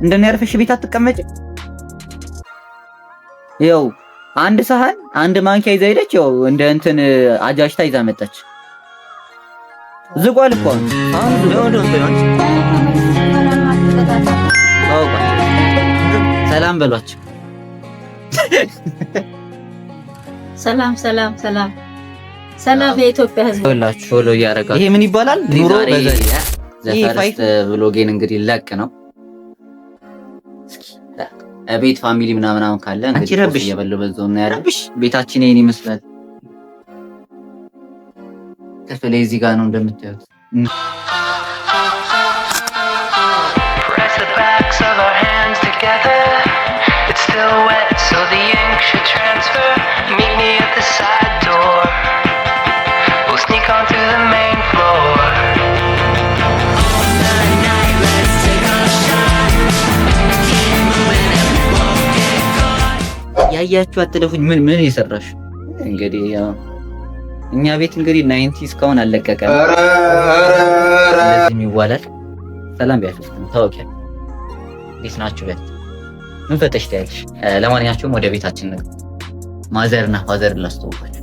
እንደኔ ያርፈሽ ቤት አትቀመጭ። ያው አንድ ሰሃን አንድ ማንኪያ ይዛ ሄደች። ያው እንደ እንትን አጃጅታ ይዛ መጣች። ዝቋል እኮ አሁን ሰላም በሏቸው። ሰላም ሰላም ሰላም ሰላም የኢትዮጵያ ሕዝብ ሁላችሁ ፎሎ እያደረጋችሁ ይሄ ምን ይባላል? ኑሮ በዘዴ ዘፈርስት ብሎጌን እንግዲህ ለቅ ነው። ቤት ፋሚሊ ምናምን ካለ እንግዲህ ረብሽ እየበለው በዛው ነው ያለው። ቤታችን ይሄን ይመስላል። ክፍሌ እዚህ ጋር ነው እንደምታዩት። ያያችሁ አትለፉኝ። ምን ይሰራሽ እንግዲህ ያው እኛ ቤት እንግዲህ 90 እስካሁን አለቀቀም። ለዚህ ይዋላል። ሰላም ቢያልፍ ታውቂያለሽ። እንዴት ናችሁ? በት ምን ፈተሽ ታያለሽ? ለማንኛውም ወደ ቤታችን ነው። ማዘርና ፋዘር ላስተዋውቃችሁ።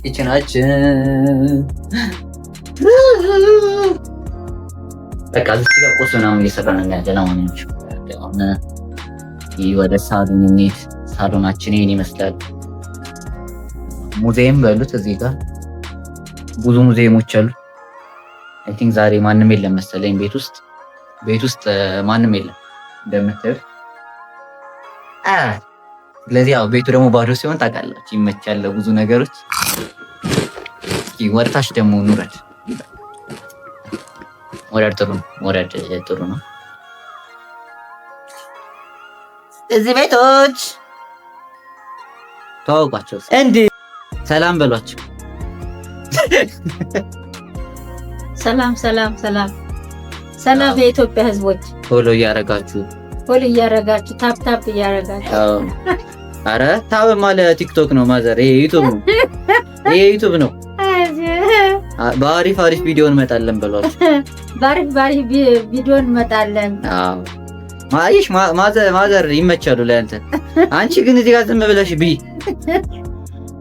ኪችናችን በቃ እዚህ ጋር ቁርስ ምናምን እየሰራን ነው ያለ። ለማንኛውም ይህ ወደ ሳሎን እንሂድ። ሳሎናችን ይሄን ይመስላል። ሙዚየም በሉት። እዚህ ጋር ብዙ ሙዚየሞች አሉ። አይ ቲንክ ዛሬ ማንም የለም መሰለኝ ቤት ውስጥ ማንም የለም እንደምታዩት። ስለዚህ ያው ቤቱ ደግሞ ባዶ ሲሆን ታውቃላችሁ ይመቻል ብዙ ነገሮች። ወርታች ደግሞ ኑረድ ወረድ ጥሩ ነው። እዚህ ቤቶች ተዋውቋቸው እንዴ! ሰላም በሏቸው። ሰላም ሰላም ሰላም ሰላም የኢትዮጵያ ሕዝቦች ፎሎ እያደረጋችሁ ታፕ ታፕ እያደረጋችሁ። አረ ታብ ማለት ቲክቶክ ነው ማዘር። ይሄ ዩቲዩብ ነው። በአሪፍ ቪዲዮ እንመጣለን በሏቸው። በአሪፍ ቪዲዮ እንመጣለን። አዎ ማይሽ ማዘር ይመቻሉ ለአንተ። አንቺ ግን እዚህ ጋር ዝም ብለሽ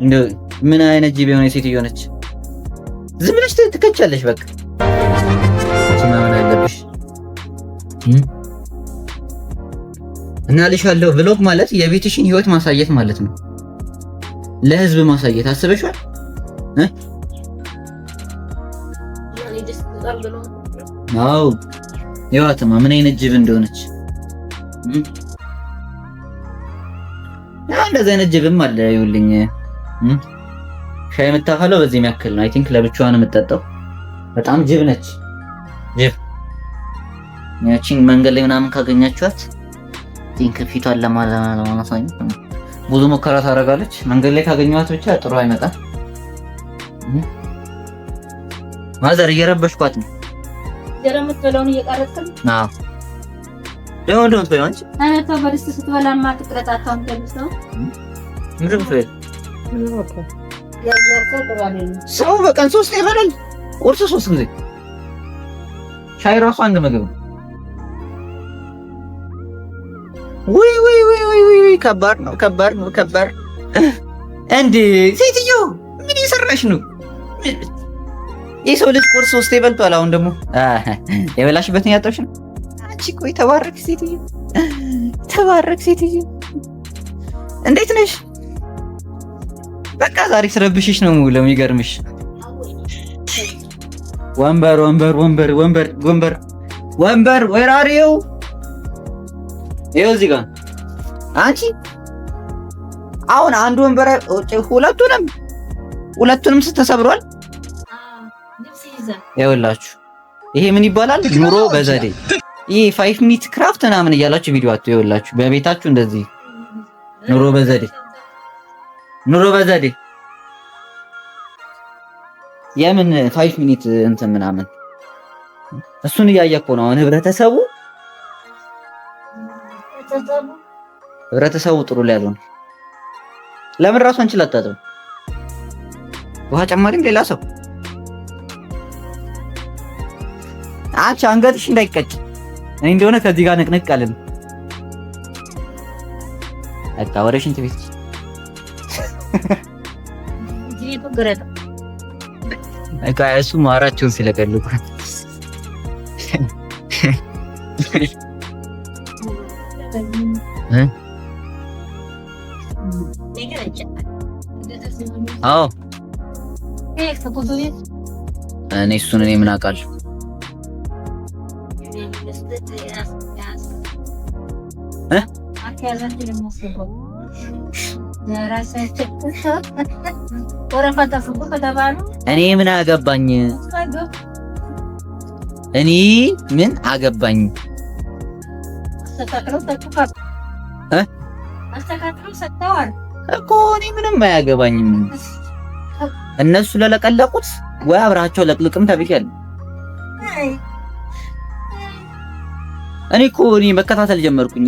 እንደው ምን አይነት ጂቢ የሆነ ሴትዮ ነች። ዝም ብለሽ ትከቻለሽ። በቃ ማመን አለብሽ። እና ልሻለሁ ብሎግ ማለት የቤትሽን ህይወት ማሳየት ማለት ነው። ለህዝብ ማሳየት አስበሻል? አዎ ይዋትማ ምን አይነት ጅብ እንደሆነች። እንደዚህ አይነት ጅብም አለ። ይኸውልኝ ሻይ የምታፈለው በዚህ የሚያክል ነው። አይ ቲንክ ለብቻዋ ነው የምትጠጣው። በጣም ጅብ ነች። ጅብ ያቺን መንገድ ላይ ምናምን ካገኛችኋት ቲንክ ፊቷን ለማሳየት ብዙ ሙከራ ታደርጋለች። መንገድ ላይ ካገኘኋት ብቻ ጥሩ አይመጣም። ማዘር እየረበሽኳት ነው። የምትበላውን እየቀረጥክ ነው? አዎ ደግሞ ትበይዋንች አይነቷ በድስት ስትበላማ ትቅረጣታውን ተልሰው ምንም ፍሬ ሰው በቀን 3 ይበላል። ቁርስ 3 ጊዜ፣ ሻይ ራሱ አንድ ምግብ ነው። ወይ ከባድ ነው። እንዴ ሴትዮ ምን እየሰራሽ ነው? የሰው ልጅ ቁርስ 3 ይበልቷል። አሁን ደግሞ የበላሽበትን ያጠብሽ ነው። አንቺ ቆይ ተባረክ ሴትዮ። እንዴት ነሽ? በቃ ዛሬ ስረብሽሽ ነው ሙሉ የሚገርምሽ። ወንበር where are you? ይኸው እዚህ ጋር አንቺ አሁን አንድ ወንበር ሁለቱንም ተሰብሯል። ይኸውላችሁ ይሄ ምን ይባላል? ኑሮ በዘዴ። ይሄ 5 ሚኒት ክራፍት ምናምን እያላችሁ ቪዲዮ አትዩ። ይኸውላችሁ በቤታችሁ እንደዚህ ኑሮ በዘዴ የምን 5 ሚኒት እንትን ምናምን እሱን እያየህ እኮ ነው አሁን ህብረተሰቡ ጥሩ ላይ ያለው። ለምን ራሱ አንቺ ላታጠው? ውሃ ጨማሪም ሌላ ሰው አንቺ አንገትሽ እንዳይቀጭ እኔ እንደሆነ ከዚህ ጋር ንቅንቅ አለን። በቃ ወደ ሽንት ቤት በቃ እሱ ማራቸውን ሲለቀልቁ አዎ እኔ እሱን እኔ ምን አውቃለሁ? እኔ ምን አገባኝ? እኔ ምን አገባኝ? እኮ እኔ ምንም አያገባኝም። እነሱ ለለቀለቁት ወይ አብራቸው ለቅልቅም ተብያለሁ። እኔ እኮ መከታተል ጀመርኩኝ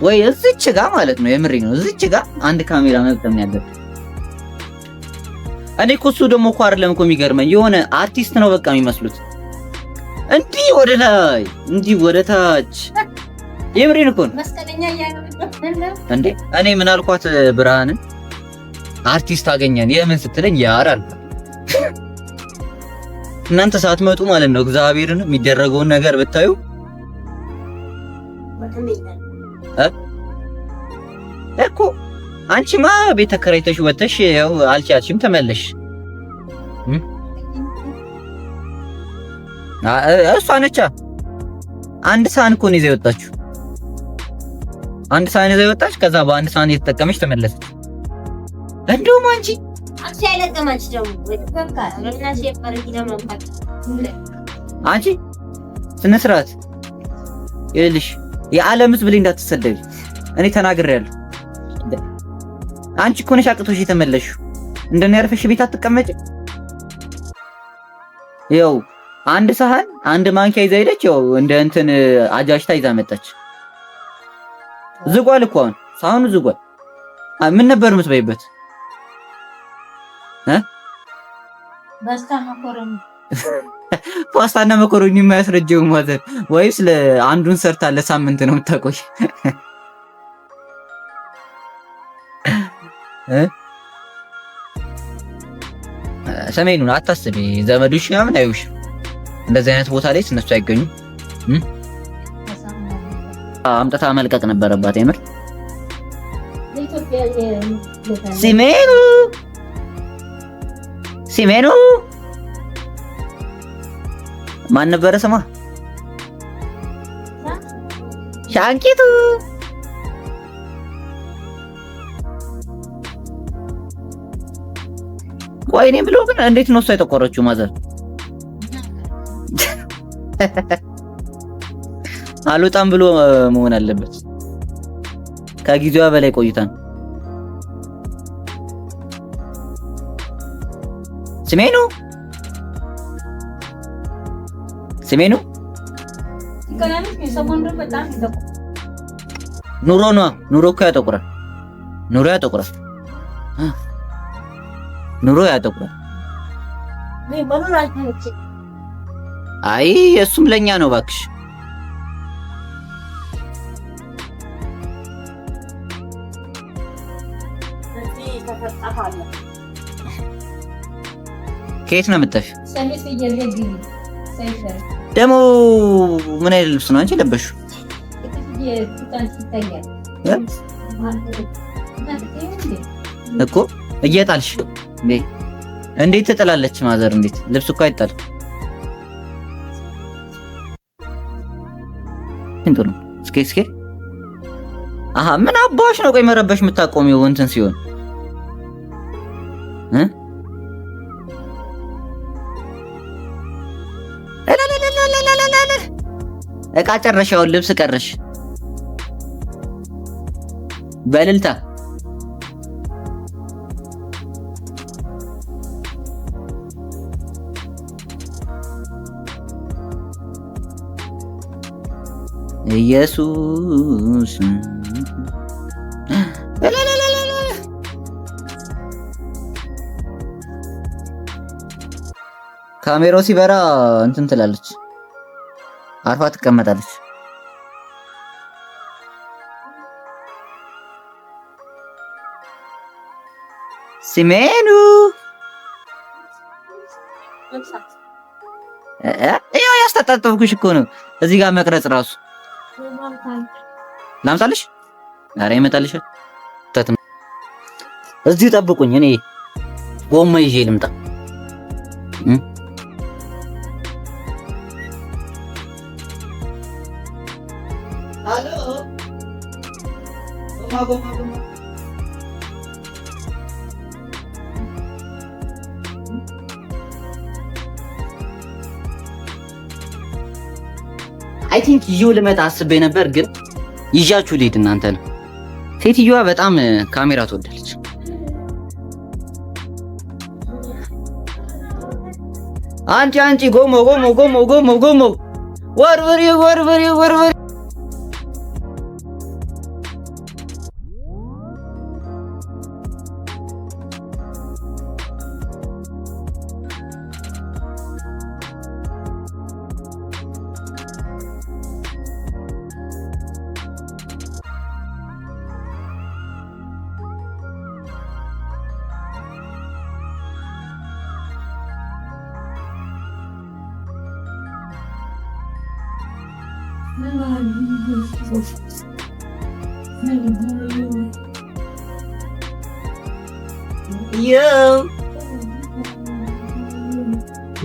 ወይ እዚች ጋር ማለት ነው። የምሬ ነው። እዚች ጋር አንድ ካሜራ መግጠም ያለበት እኔ እኮ እሱ ደግሞ እኮ አይደለም እኮ የሚገርመኝ የሆነ አርቲስት ነው በቃ የሚመስሉት እንዲህ ወደ ላይ እንዲህ ወደ ታች። የምሬን እኮ ነው እንዴ። እኔ ምን አልኳት ብርሃንን አርቲስት አገኘን የምን ስትለኝ ያራል እናንተ ሳትመጡ ማለት ነው እግዚአብሔርን የሚደረገውን ነገር ብታዩ እኮ አንቺማ ቤት ተከራይተሽ ወተሽ ያው አልቻልሽም ተመለሽ። እሷ ነቻ አንድ ሳህን እኮ ነው ይዘው የወጣችሁ። አንድ ሳህን ይዘው የወጣች ከዛ በአንድ ሳህን እየተጠቀመች ተመለሰች። እንደውም አንቺ ያለቀማች ደግሞ አንቺ ስነ ስርዓት ይልሽ የዓለም ሕዝብ ላይ እንዳትሰደቢ እኔ ተናግሬያለሁ። አንቺ እኮ ነሽ አቅቶሽ የተመለሽው። እንደኔ ያርፈሽ ቤት አትቀመጭ። ያው አንድ ሳህን አንድ ማንኪያ ይዛ ሄደች። ያው እንደ እንትን አጃጅታ ይዛ መጣች። ዝጓል እኮ አሁን ሳህኑ ዝጓል። ምን ነበር የምትበይበት? ፓስታና መኮሮኒ የማያስረጀው ማዘር ወይስ ለአንዱን ሰርታ ለሳምንት ነው የምታቆይ? ሰሜኑን አታስቢ። ዘመዶች ምናምን አይውሽ እንደዚህ አይነት ቦታ ላይ እነሱ አይገኙም። አምጥታ መልቀቅ ነበረባት። የምር ሲሜኑ ማን ነበረ ስሟ? ሻንቂቱ። ቆይ እኔ ብሎ ግን እንዴት ነው እሷ የተቆረችው? ማዘር አልወጣም ብሎ መሆን አለበት። ከጊዜዋ በላይ ቆይታን ስሜኑ ኑሮ እኮ ያጠቁራል። ኑሮ ያጠቁራል። አይ እሱም ለኛ ነው እባክሽ። ከየት ነው የምጠፊው? ደግሞ ምን አይነት ልብስ ነው አንቺ ለበሽው? እኮ እየጣልሽ እንዴት ትጥላለች? ማዘር እንዴት ልብስ እኮ አይጣልም። እንትን ነው እስኪ አሃ ምን አባሽ ነው ቆይ መረበሽ የምታቆሚው እንትን ሲሆን እቃ ጨረሻውን ልብስ ቀረሽ በልልታ ኢየሱስ ካሜራው ሲበራ እንትን ትላለች። አርፋ ትቀመጣለች። ሲሜኑ ያው ያስታጣጥብኩሽ እኮ ነው። እዚህ ጋር መቅረጽ ራሱ ላምጣልሽ። ኧረ ይመጣልሻል። እዚሁ ጠብቁኝ። እኔ ጎማ ይዤ ልምጣ። አሎ ጎማ አይ ቲንክ ይዤው ልመጣ አስቤ ነበር፣ ግን ይዣችሁ ልሂድ እናንተ ነው። ሴትዮዋ በጣም ካሜራ ትወዳለች። አንቺ ጎሞ ወርወሪ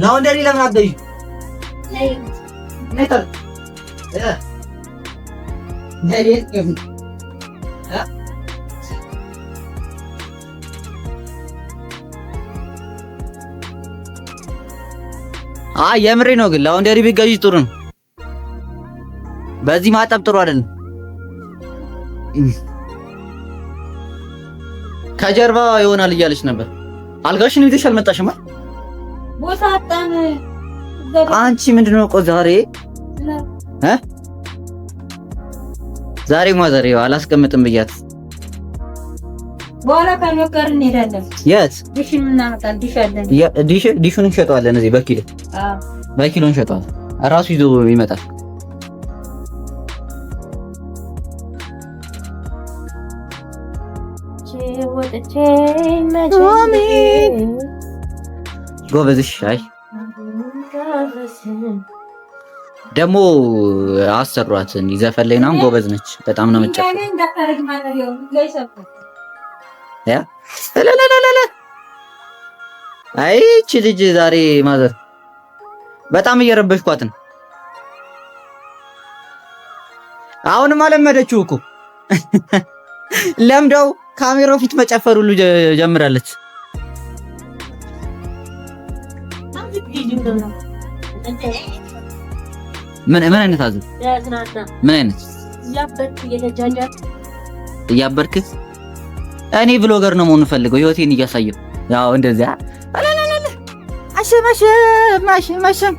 ላውንደሪ ለምን አትገዢ? የምሬ ነው፣ ግን ላውንደሪ ቢገዢ ጥሩ ነው። በዚህ ማጠብ ጥሩ አይደለም። ከጀርባ ይሆናል እያለች ነበር። አልጋሽን ይዘሽ አልመጣሽም? ቦታ አጣን። አንቺ ምንድነው ቆይ ዛሬ አላስቀምጥም ብያት በኋላ ከመከር እንሄዳለን። የት ዲሽን እናመጣለን? ዲሽ አለን። ዲሹን እንሸጠዋለን። እዚህ በኪሎ እንሸጠዋለን። እራሱ ይዞ ይመጣል። ጎበዝሽ። አይ ደግሞ አሰሯት ዘፈን ነው። ጎበዝ ነች በጣም ነው የምትጨፍረው። አይ እቺ ልጅ ዛሬ ማዘር በጣም እየረበሽኳት ነው። አሁንም አለመደችው እኮ ለምደው ካሜራው ፊት መጨፈር ሁሉ ጀምራለች። ምን አይነት አዝብ ምን አይነት እያበርክ እኔ ብሎገር ነው መሆን ፈልገው ህይወቴን እያሳየው ያው እንደዚያ አሸመሸም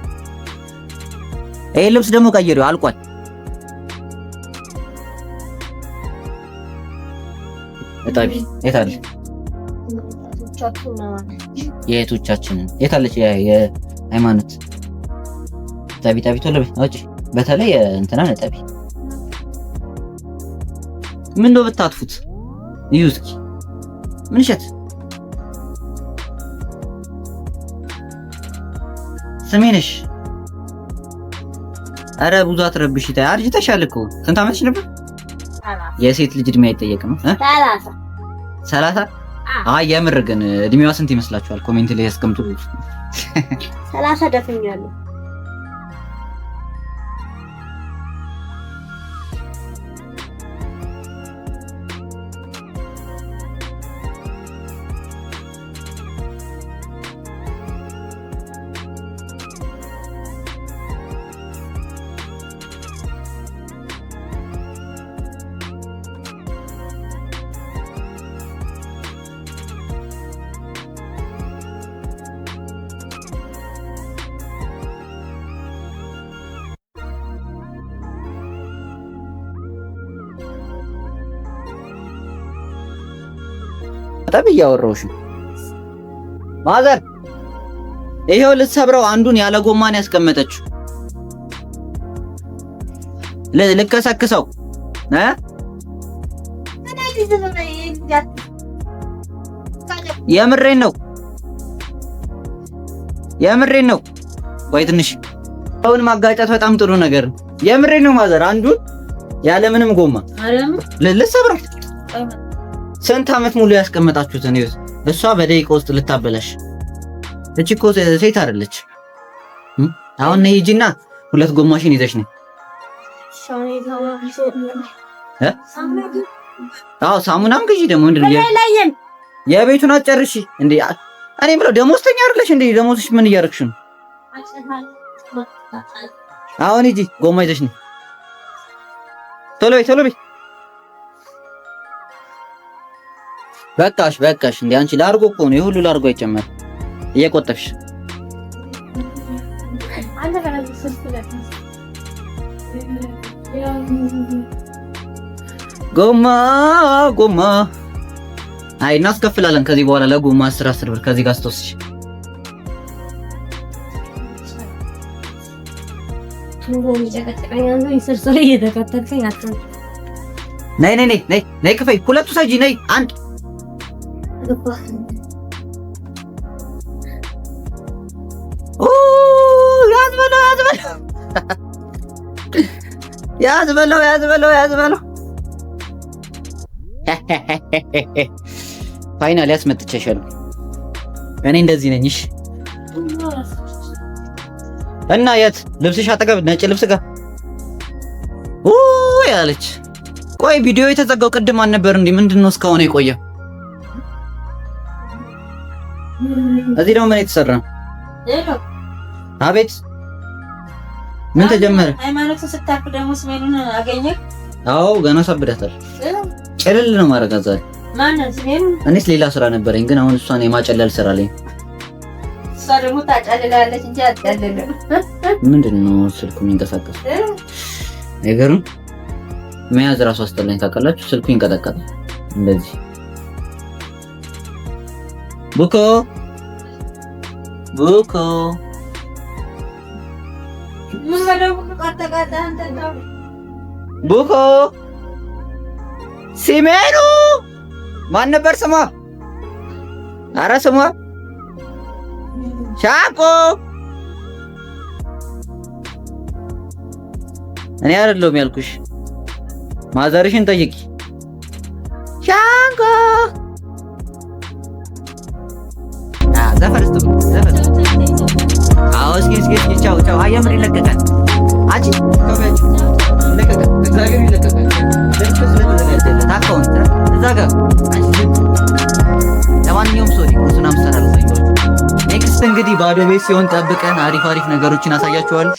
ይሄ ልብስ ደግሞ ቀይሬው አልቋል። እጣቢ የታለች? የእህቶቻችንን የታለች? የሃይማኖት እጣቢ ቶሎ በይ። በተለይ እንትናን እጣቢ ምን ነው ብታጥፉት? እዩ እስኪ ምን እሸት ስሜነሽ። አረ ብዙ አትረብሽ። አርጅተሻል እኮ። ስንት ዓመትሽ ነበር? የሴት ልጅ እድሜ አይጠየቅም። 30 አይ የምር ግን እድሜዋ ስንት ይመስላችኋል? ኮሜንት ላይ ያስቀምጡ። 30 ደፍኛለሁ። በጣም እያወራሁሽ ማዘር። ይሄው ልትሰብረው አንዱን ያለ ጎማን ያስቀመጠችው ልከሰክሰው የምሬን ነው። ቆይ ትንሽ አሁን ማጋጨት በጣም ጥሩ ነገር ነው። የምሬን ነው ማዘር። አንዱን ያለምንም ጎማ ልሰብረው። ስንት ዓመት ሙሉ ያስቀመጣችሁትን እሷ በደቂቃ ውስጥ ልታበላሽ። እቺ እኮ ሴት አይደለች። አሁን ነይ ሂጂና 2 ጎማሽን ይዘሽ ነይ። አዎ ሳሙናም ግዢ። ደግሞ ምንድነው የቤቱን አጨርሺ እንዴ? እኔ ብለው ደሞዝተኛ አይደለሽ እንዴ? ደሞዝሽ ምን እያደረግሽ ነው? አሁን ሂጂ ጎማ ይዘሽ ነይ። ቶሎ በይ። በቃሽ እንዴ አንቺ ላርጎ እኮ ነው የሁሉ ላርጎ አይጨመር እየቆጠብሽ ጎማ አይ እናስከፍላለን ከዚህ በኋላ ለጎማ 10 ብር ከዚህ ጋር ስትወስጂ ነይ ክፈይ። 2 ሰጂ ነይ አንድ ያዝ በለው ፋይናል ያስመጥቼሻለሁ። እኔ እንደዚህ ነኝ። እሺ እና የት ልብስሽ አጠገብ ነጭ ልብስ ጋር ያለች። ቆይ ቪዲዮ የተዘጋው ቅድም አልነበር እንዴ? ምንድነው እስካሁን የቆየው? እዚህ ደግሞ ምን የተሰራ? አቤት ምን ተጀመረ? ሃይማኖት ስታክ ደግሞ ስሜኑን አገኘህ? አዎ ገና ሳብዳታል። ጨለል ነው ማረጋት ዛሬ። ማነው ስሜኑ? እኔስ ሌላ ስራ ነበረኝ፣ ግን አሁን እሷን የማጨለል ስራ ላይ። እሷ ደግሞ ታጨልላለች እንጂ አትጨልልም። ምንድነው ስልኩ የሚንቀሳቀስ ነገሩን መያዝ ራሱ አስጠላኝ። ታውቃላችሁ ስልኩ ይንቀጠቀጣል እንደዚህ። ቡኮ ቡኮ ሲሜኑ ማን ነበር ስሟ? ኧረ ስሟ ሻቆ። እኔ አይደለሁም ያልኩሽ፣ ማዘርሽን ጠይቂ። ሻቆ ዘፈርስቱ አዎ እስኪ ቻው አየምር ይለቀቃል። አንቺ ከበጭ ይለቀቃል። እግዚአብሔር ይለቀቃል። ታውቃውንተ እዛ ጋር አንቺ ለማንኛውም ሶሪ ቁስና ምሰራል። ኔክስት እንግዲህ ባዶ ቤት ሲሆን ጠብቀን አሪፍ ነገሮችን አሳያችኋለሁ።